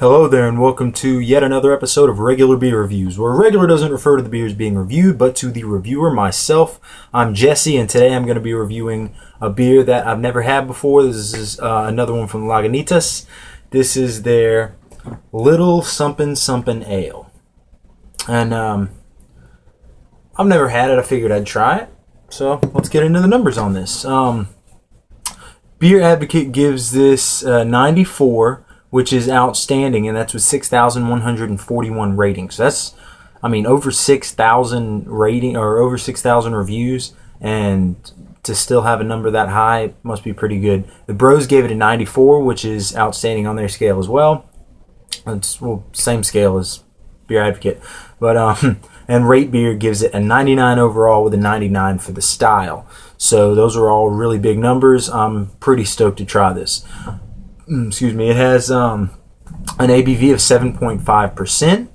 Hello there, and welcome to yet another episode of Regular Beer Reviews, where regular doesn't refer to the beers being reviewed, but to the reviewer, myself. I'm Jesse, and today I'm going to be reviewing a beer that I've never had before. This is another one from Lagunitas. This is their Little Sumpin Sumpin Ale. And I've never had it. I figured I'd try it. So let's get into the numbers on this. Beer Advocate gives this 94, which is outstanding, and that's with 6,141 ratings. That's, over 6,000 rating or over 6,000 reviews, and to still have a number that high must be pretty good. The Bros gave it a 94, which is outstanding on their scale as well. It's same scale as Beer Advocate, but and Rate Beer gives it a 99 overall with a 99 for the style. So those are all really big numbers. I'm pretty stoked to try this. Excuse me. It has an ABV of 7.5%.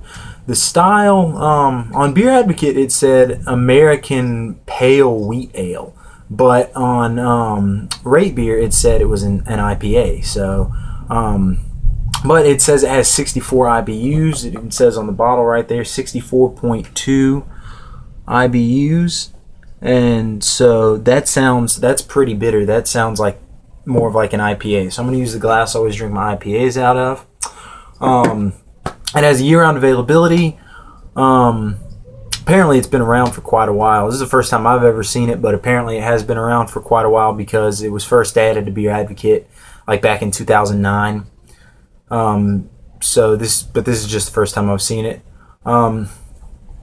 The style on Beer Advocate, it said American Pale Wheat Ale, but on Rate Beer it said it was an IPA. So, but it says it has 64 IBUs. It says on the bottle right there 64.2 IBUs, and so that's pretty bitter. That sounds like more of like an IPA. So I'm going to use the glass I always drink my IPAs out of. It has year-round availability. Apparently it's been around for quite a while. This is the first time I've ever seen it, but apparently it has been around for quite a while because it was first added to Beer Advocate like back in 2009. This is just the first time I've seen it. And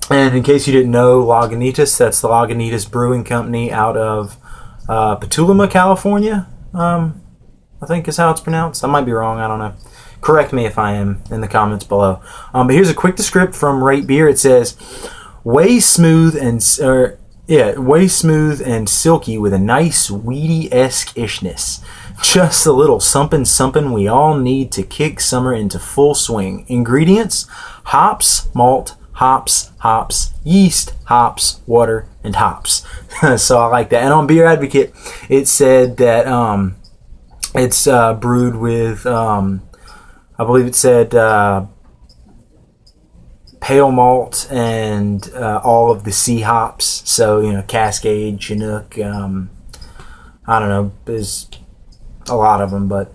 in case you didn't know, Lagunitas, that's the Lagunitas Brewing Company out of Petulama, California. I think is how it's pronounced. I might be wrong. I don't know. Correct me if I am in the comments below. But here's a quick description from Rate Beer. It says, way smooth and silky with a nice weedy-esque ishness. Just a little something we all need to kick summer into full swing. Ingredients: hops, malt, hops, yeast, hops, water, and hops. So I like that. And on Beer Advocate, it said that it's brewed with, I believe it said pale malt and all of the C hops. So, Cascade, Chinook, I don't know, there's a lot of them. But,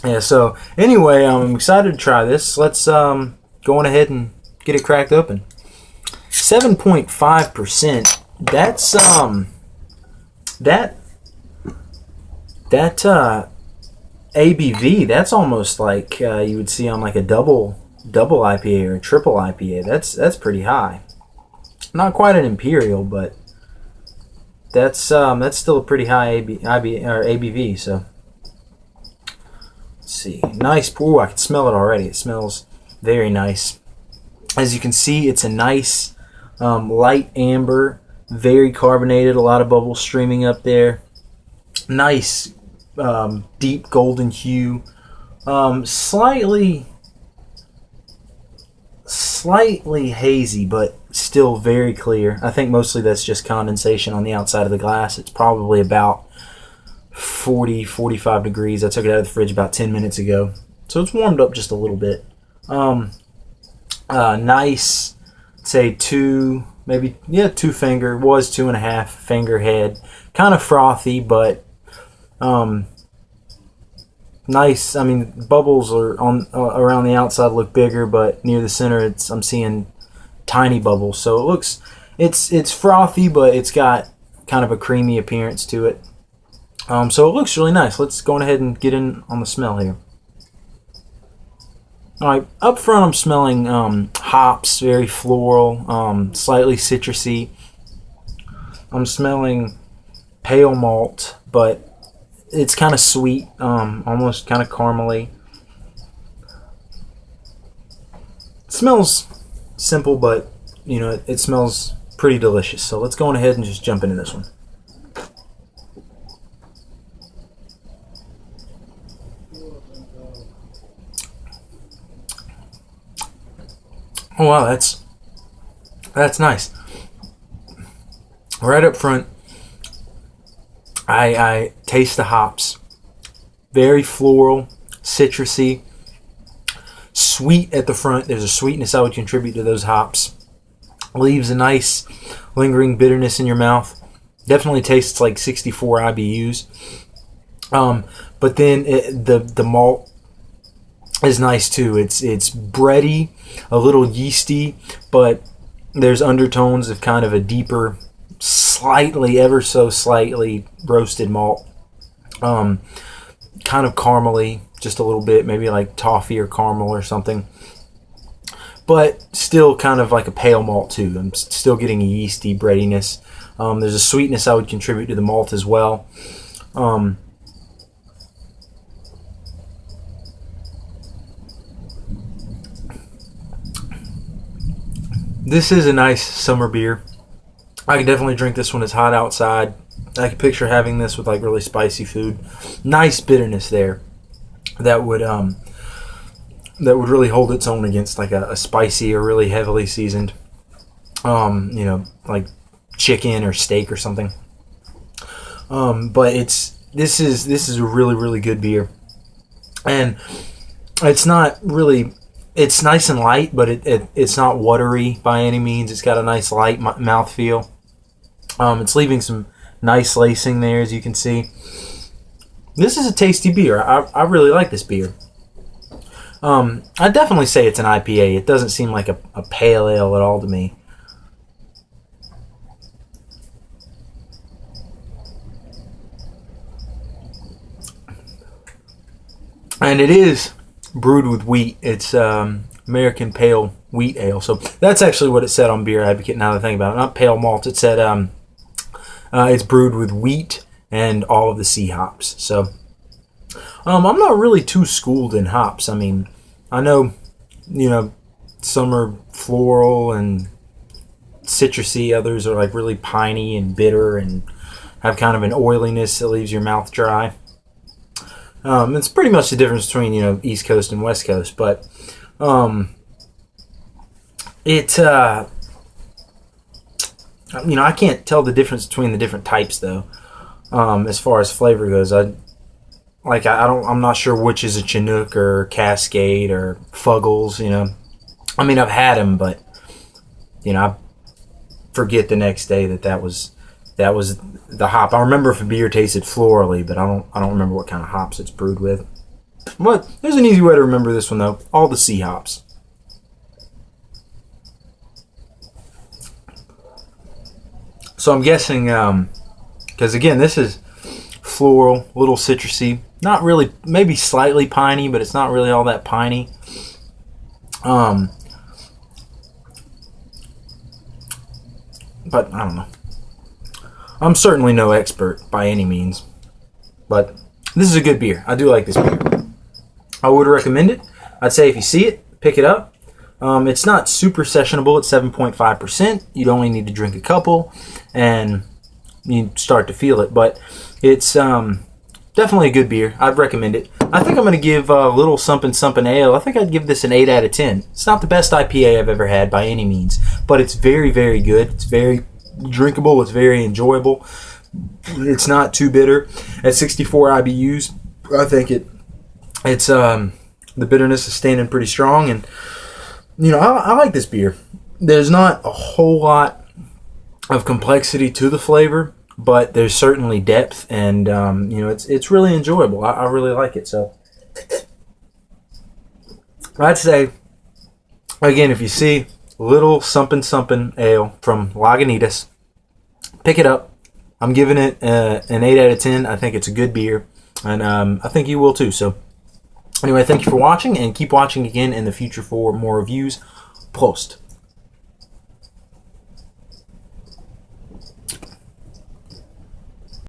yeah, so anyway, I'm excited to try this. Let's go on ahead and get it cracked open. 7.5%. That's ABV. That's almost like you would see on like a double IPA or a triple IPA. That's pretty high. Not quite an imperial, but that's still a pretty high ABV. So let's see. Nice. Ooh, I can smell it already. It smells very nice. As you can see, it's a nice light amber, very carbonated, a lot of bubbles streaming up there. Nice deep golden hue. Slightly hazy, but still very clear. I think mostly that's just condensation on the outside of the glass. It's probably about 45 degrees. I took it out of the fridge about 10 minutes ago. So it's warmed up just a little bit. Nice, say 2 finger, was 2.5 finger head, kind of frothy, but nice. Bubbles are on around the outside look bigger, but near the center I'm seeing tiny bubbles. So it looks it's frothy, but it's got kind of a creamy appearance to it. So it looks really nice. Let's go ahead and get in on the smell here. Alright, up front I'm smelling hops, very floral, slightly citrusy. I'm smelling pale malt, but it's kind of sweet, almost kind of caramely. It smells simple, but it smells pretty delicious. So let's go on ahead and just jump into this one. Oh wow, that's nice. Right up front, I taste the hops. Very floral, citrusy, sweet at the front. There's a sweetness I would contribute to those hops. Leaves a nice lingering bitterness in your mouth. Definitely tastes like 64 IBUs. But then the malt is nice too. It's bready, a little yeasty, but there's undertones of kind of a deeper, slightly, ever so slightly roasted malt. Kind of caramely, just a little bit, maybe like toffee or caramel or something. But still kind of like a pale malt too. I'm still getting a yeasty breadiness. There's a sweetness I would contribute to the malt as well. This is a nice summer beer. I could definitely drink this when it's hot outside. I could picture having this with like really spicy food. Nice bitterness there that would really hold its own against like a spicy or really heavily seasoned, like chicken or steak or something. But this is a really, really good beer, and it's not really. It's nice and light, but it's not watery by any means. It's got a nice light mouthfeel. It's leaving some nice lacing there, as you can see. This is a tasty beer. I really like this beer. I'd definitely say it's an IPA. It doesn't seem like a pale ale at all to me. And it is brewed with wheat. It's American Pale Wheat Ale. So that's actually what it said on Beer Advocate, now that I think about it. Not pale malt. It said it's brewed with wheat and all of the C hops. So I'm not really too schooled in hops. I mean, I know, some are floral and citrusy. Others are like really piney and bitter and have kind of an oiliness that leaves your mouth dry. It's pretty much the difference between, East Coast and West Coast, but I can't tell the difference between the different types though. As far as flavor goes, I'm not sure which is a Chinook or Cascade or Fuggles. I mean, I've had them, but I forget the next day that was the hop. I remember if a beer tasted florally, but I don't remember what kind of hops it's brewed with. But there's an easy way to remember this one though. All the C hops. So I'm guessing, because again, this is floral, a little citrusy, not really, maybe slightly piney, but it's not really all that piney. But I don't know. I'm certainly no expert by any means, but this is a good beer. I do like this beer. I would recommend it. I'd say if you see it, pick it up. It's not super sessionable at 7.5%. You'd only need to drink a couple, and you start to feel it. But it's definitely a good beer. I'd recommend it. I think I'm going to give Little Sumpin Sumpin Ale, I think I'd give this an 8 out of 10. It's not the best IPA I've ever had by any means, but it's very, very good. It's very drinkable. It's very enjoyable. It's not too bitter. At 64 IBUs, I think it's the bitterness is standing pretty strong, and I like this beer. There's not a whole lot of complexity to the flavor, but there's certainly depth, and it's really enjoyable. I really like it. So I'd say, again, if you see Little Sumpin Sumpin Ale from Lagunitas, pick it up. I'm giving it an 8 out of 10. I think it's a good beer, and I think you will too. So anyway, thank you for watching, and keep watching again in the future for more reviews. Prost.